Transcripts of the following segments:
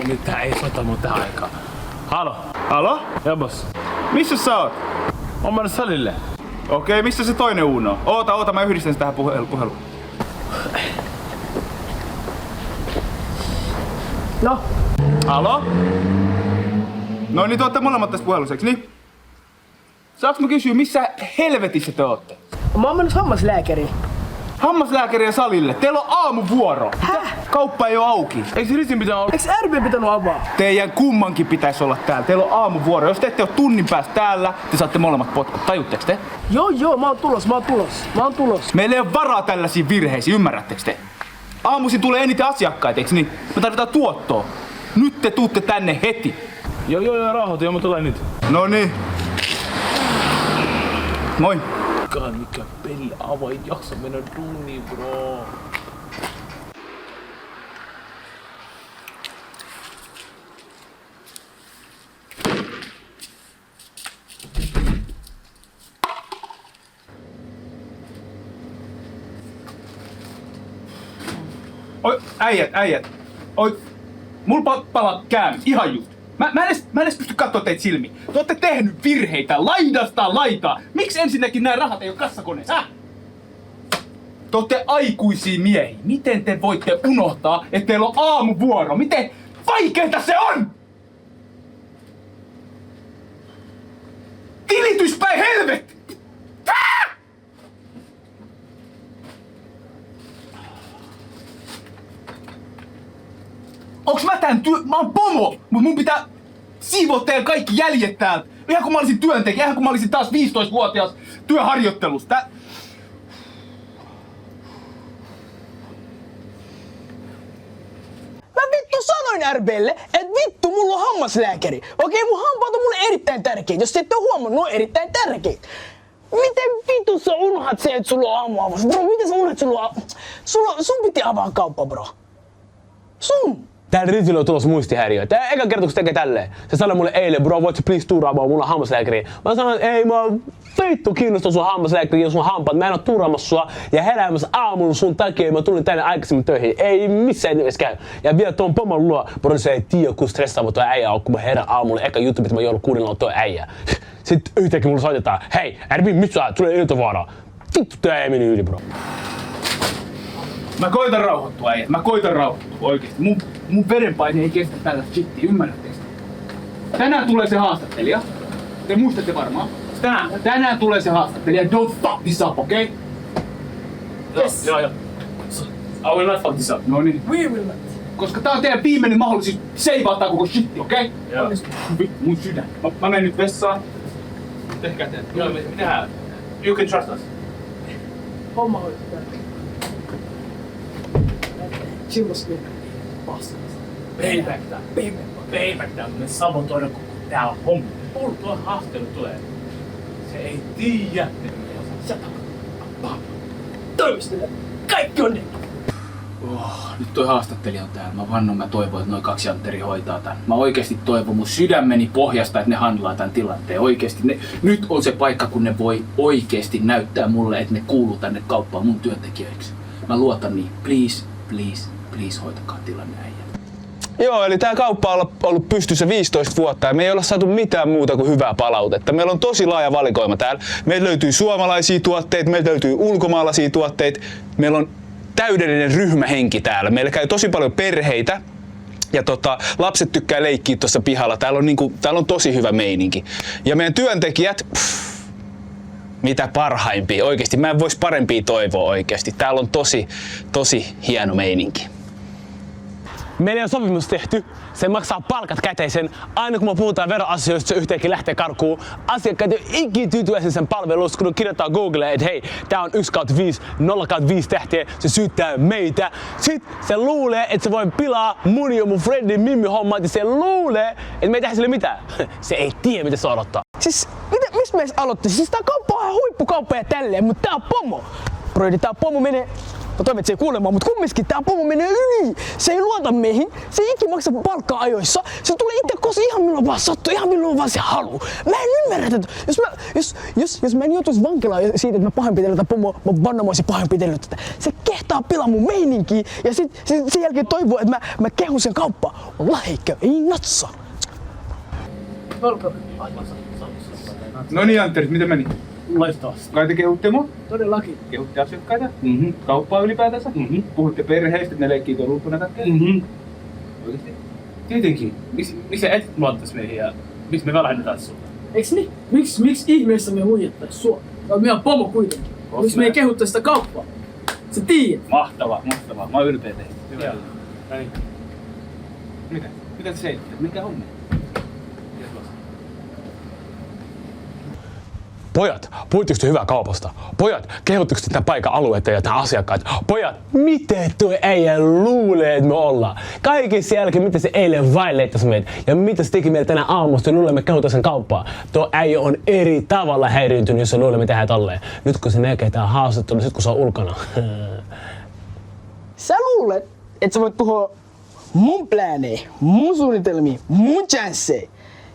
nyt tää ei sota mun tähän aikaan. Halo? Halo? Joo boss. Missä sä oot? Mä oon mennyt salille. Okei, missä se toinen Uno? Oota, mä yhdistän sitä tähän puheluun. No? Halo? No niin, te ootte molemmat tässä puhelussa, eiks niin? Saanko mä kysyä, missä helvetissä te ootte? Mä oon mennyt hammaslääkäriin. Hammaslääkäriä salille. Teillä on aamuvuoro. Häh? Kauppa ei oo auki. Eikö Risin pitää olla? Eiks RB pitänyt avaa? Teidän kummankin pitäisi olla täällä. Teillä on aamuvuoro. Jos te ette ole tunnin päästä täällä, te saatte molemmat potkut. Tajutteko te? Joo, mä oon tulos. Meillä ei ole varaa tällaisiin virheisiin, ymmärrättekö te? Aamuisin tulee eniten asiakkaita, eiks niin? Me tarvitaan tuottoa. Nyt te tuutte tänne heti. Joo, rauhoitu, mä tulen nyt. No niin. Moi. Mikä peli avain jaksa mennä duuniin, bro. Oi, äijät. Oi, mulla palaa käämi, ihan just. Mä en edes pysty kattoo teitä silmiin. Te ootte tehnyt virheitä laidasta laitaa. Miksi ensinnäkin nämä rahat ei oo kassakoneessa? Te ootte aikuisia miehiä. Miten te voitte unohtaa, että teillä on aamuvuoro? Miten vaikeeta se on? Tilityspäin helvetti! Onks mä mä oon pomo, mut mun pitää siivoa teidän kaikki jäljet täältä. Ihan kun mä olisin työntekijä, ihan kun mä olisin taas 15-vuotias työharjoittelussa. Mä vittu sanoin RBlle, että vittu mulla on hammaslääkäri. Okei, mun hampaat on mulle erittäin tärkeitä. Jos et oo huomannut, ne on erittäin tärkeitä. Miten vittu sä unohat se, että sulla on aamuavus? Bro, miten sä unohat, sun piti avaa kauppa, bro. Sun! Täällä Ritillä on tulossa muistihäiriö. Tää eka kerta kun se tekee tälleen. Se sanoi mulle eilen, bro, voit sä please tuuraamaan mulla hammaslääkäriin. Mä sanoin, että ei mä vittu kiinnostaa sun hammaslääkäriin ja sun hampaat. Mä en oo tuuraamassa sua ja heräämässä aamulla sun takia. Mä tulin tänne aikaisemmin töihin. Ei missään nimessä käy. Ja vielä tuon pomon luo, bro, se ei tiedä kun stressaava tuo äijä on, kun mä herään aamulla. Eka juttu, mitä mä joudun kuunnella on tuo äijä. Sitten yhtäkkiä mulle soitetaan, hei, Ervin, missä sä tulee iltavaaraa? Vittu, tää ei meni yli, bro. Mä koitan rauhoittua äijät, oikeesti. Mun verenpaine ei kestä tällaista shittiä, ymmärrättekö? Tänään tulee se haastattelija. Te muistatte varmaan. Tänään tulee se haastattelija. Don't fuck this up, okei? Yes. Joo. I will not fuck this up. No niin. We will not. Koska tää on teidän viimeinen mahdollisuus seivaa tää koko shitti, okei? Joo. Vittu, mun sydän. Mä menen nyt vessaan. Tehkää te. Joo, me tehdään. You can trust us. Homma hoituu. Chillos nyt. Pastas. Payback down. Me sabotoidaan koko tää on homma. Kuulu tuo haastelu tulee. Se ei tiedä. Toimistele. Kaikki on niin. Nyt toi haastattelija on täällä. Mä vannon, mä toivon, että noin 2 jantteria hoitaa tän. Mä oikeesti toivon mun sydämeni pohjasta, että ne handlaa tän tilanteen. Oikeesti. Nyt on se paikka, kun ne voi oikeesti näyttää mulle, että ne kuuluu tänne kauppaan mun työntekijöiksi. Mä luotan niin. Please hoitakaa tilanne äijä. Joo, eli tää kauppa on ollut pystyssä 15 vuotta ja me ei olla saatu mitään muuta kuin hyvää palautetta. Meillä on tosi laaja valikoima täällä. Meillä löytyy suomalaisia tuotteita, meillä löytyy ulkomaalaisia tuotteita. Meillä on täydellinen ryhmähenki täällä. Meillä käy tosi paljon perheitä. Ja lapset tykkää leikkiä tuossa pihalla. Täällä on tosi hyvä meininki. Ja meidän työntekijät, mitä parhaimpia oikeesti. Mä en vois parempia toivoa oikeesti. Täällä on tosi hieno meininki. Meillä on sopimus tehty. Se maksaa palkat käteisen. Aina kun me puhutaan veroasioista, se yhtäkkiä lähtee karkuun. Asiakkaat ei ole ikinä tyytyväisiä sen palvelusta, kun kirjoittaa Googleen, että hei, tää on 1/5, 0/5 tähteä. Se syyttää meitä. Sitten se luulee, että se voi pilaa mun ja mun friendin Mimmi hommat. Ja se luulee, että me ei tehdä sille mitään. Se ei tiedä, mitä se odottaa. Siis, mistä me edes aloitti? Siis tää kauppa on ihan huippukauppa ja tälleen, mutta tää on pomo. Broidi, tää pomo menee... Mä toivon, että se ei kuulemaan, mutta kumminkin tää pomo menee yli. Se ei luota meihin, se ei ikinä maksa palkkaa ajoissa. Se tulee itse koska ihan milloin vaan sattuu, ihan milloin vaan se haluu. Mä en ymmärrä tätä. Jos mä en joutuisi vankilaan siitä, että mä pahoinpitelen tätä pomoa, mä vannamoisin pahoinpitellyt tätä. Se kehtaa pilaa mun meininkiä ja sen jälkeen toivoo, että mä kehun sen kauppaan. Laheikö, ei natsa. No niin, Antteri, miten meni? Loistavasti. Kai te kehutte mua? Todellakin. Kehutte asiakkaita? Kauppaa ylipäätänsä? Puhutte perheistä, että ne leikkii tuolla ulkona kaikkea? Oikeesti? Tietenkin. Miksi sä et luottais meihin ja miksi me välähdetään sua? Eiks niin? Miksi ihmeessä me huijattais sua? Se on meidän pomo kuitenkin. Miksi me ei kehuttais sitä kauppaa? Sä tiedät. Mahtavaa. Mä oon ylpeä teistä. Hyvä. No niin. Mitä te seitte? Mikä homma? Pojat, puhutteko te hyvää kaupasta? Pojat, kehotteko te tämän paikan alueita ja tämän asiakkaita? Pojat, miten tuo äijä luulee, että me ollaan? Kaiken sen jälkeen, mitä se eilen vaileittasi meitä ja mitä se teki meille tänään aamusta, luulee me kehotaan sen kauppaa. Tuo äijä on eri tavalla häiriintynyt, jos se luulee me tehdään tolleen. Nyt kun se näkee tää haastattelu, sit kun se on ulkona. Sä luulet, että sä voit tuhoa mun plänejä, mun suunnitelmia, mun chanceja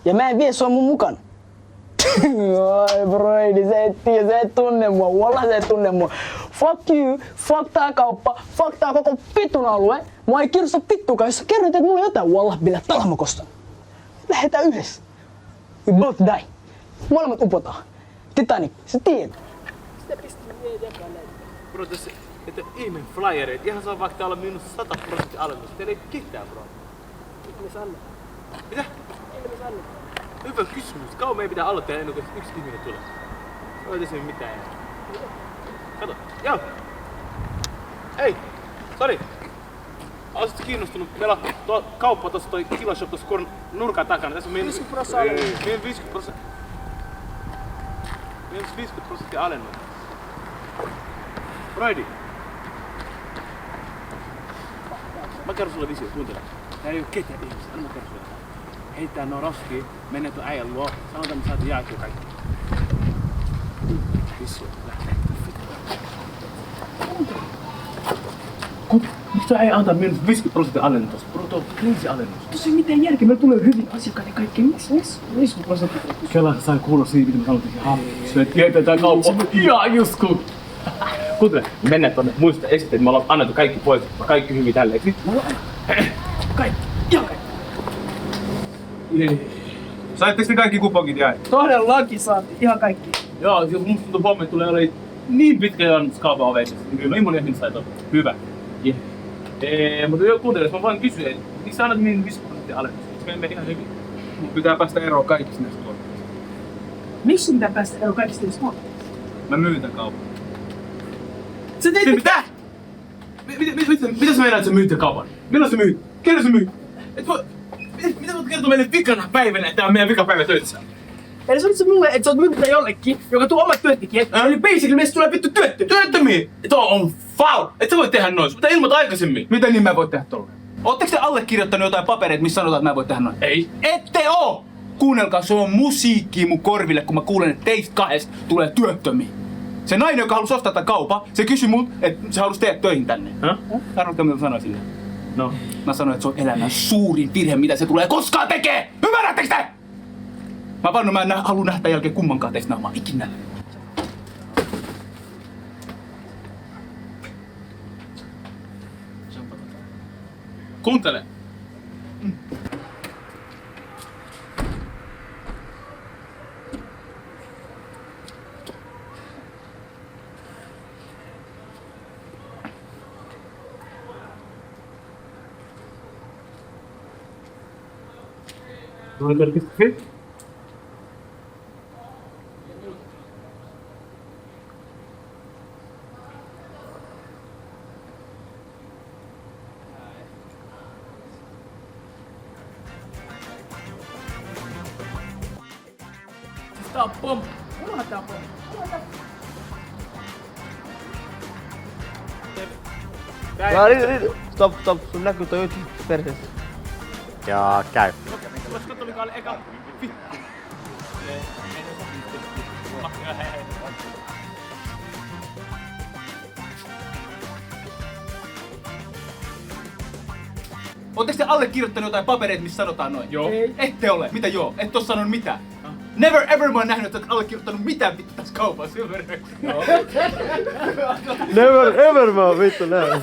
ja mä en vie sua mun mukana. Oi Broidi, sä et tunne mua, wallah sä et tunne mua. Fuck you, fuck tää kauppa, fuck tää koko vitun alue. Mua ei kiinnosta vittukaan, jos sä kerrot, että mulla on jotain wallah billä talmakosta. Lähetään yhdessä. We both die. Molemmat upotaan. Titanic, sä tiedät. Bro, tässä että ihmeen flyereet, ihan saa vaikka olla miinus 100% alennus. Teillä ei ketään, bro. Mitä? Hyvä kysymys. Kauan meidän pitää aloittaa ennen kuin yksi ihminen tulee. Ei tässä mitään. Kato. Joo. Ei. Sori. Olisitko kiinnostunut? Meillä on tuo kauppa tossa, toi Kiloshop tossa nurkan takana. Tässä on miinus 50%. Miinus 50% alennus. Broidi. Mä kerron sulle visio, kuuntele. Täällä ei oo ketään ihmisiä, anna mä kerron sulle. Heittää noo roskiin, mennään tuon äijän luo, sanotaan me saatiin jääkyä kaikki. Visio, lähtee. Miksi tuo äijä antaa miinus 50% alennus? Bro, tuo on crazy alennus. Tuossa ei mitään järkeä, meillä tulee hyvin asiakkaita kaikki. Missä? Kela sai kuulla siitä, mitä me sanottiin. Se tietää tää kauppa ihan just kun. Kuuntele, mennään tonne. Muista esitteet, että me ollaan annettu kaikki pois. Kaikki hyvin tälleen. Kaikki, ihan kaikki. Saitteko te kaikki kuponkit jaet? Todellakin saatiin, ihan kaikki. Joo, jos musta tuntuu pommi tulee oli niin pitkä jonnus kaupan oveissa. Kyllä, niin moni ihminen sai ton. Hyvä. Mutta joo, kuuntele, jos mä vaan kysyn, että miksi sä annat niin 50% alennus? Se menee ihan hyvin. Mun pitää päästä eroon kaikista näistä tuotteista. Miksi sun pitää päästä eroon kaikista niistä tuotteista? Mä myyn tän kaupan. Sä teet Mitä? Mitä sä meinaat, että sä myyt kaupan? Milloin sä myyt? Kenen sä myyt? Mitä voit kertoa meille vikana päivänä, että tää on meidän vikapäivä töissä? Eli sanot sä mulle, että sä oot myynyt jollekin, joka tuo omat työntekijät, eli basically meistä tulee vittu Työttömiä! Tuo on foul! Et sä voi tehdä noin, mitä ilmoita aikaisemmin? Miten niin mä voin tehdä tolleen? Ootteko te allekirjoittanut jotain papereita, missä sanotaan, että mä voin tehdä noin? Ei. Ette oo! Kuunnelkaa, se on musiikkia mun korville, kun mä kuulen, että teistä kahdesta tulee työttömiä. Se nainen, joka halusi ostaa tämän kaupan, se kysyi mut, että se halusi tehdä töihin tänne. Arvatkaa, mitä mä sanoin sille? No. Mä sanoin, että se on elämän suurin virhe, mitä se tulee koskaan tekee! Ymmärrättekö te? Mä vannon, mä en halua nähdä tämän jälkeen kummankaan teistä naamaa ikinä. Kuuntele. Ruokatarkistus. Tää on pommi. Unohda tää pommi. Stop. Sun näkyy toi juttu perseessä. Ja käy. Katso mikä oli eka. Ootteko te allekirjoittanut jotain papereita, missä sanotaan noin? Joo. Ei. Ette ole. Mitä joo? Et oo sanonut mitään. Never ever mä oon nähnyt, että oot allekirjoittanut mitään vittu tässä kaupassa. Never ever mä oon vittu nähnyt.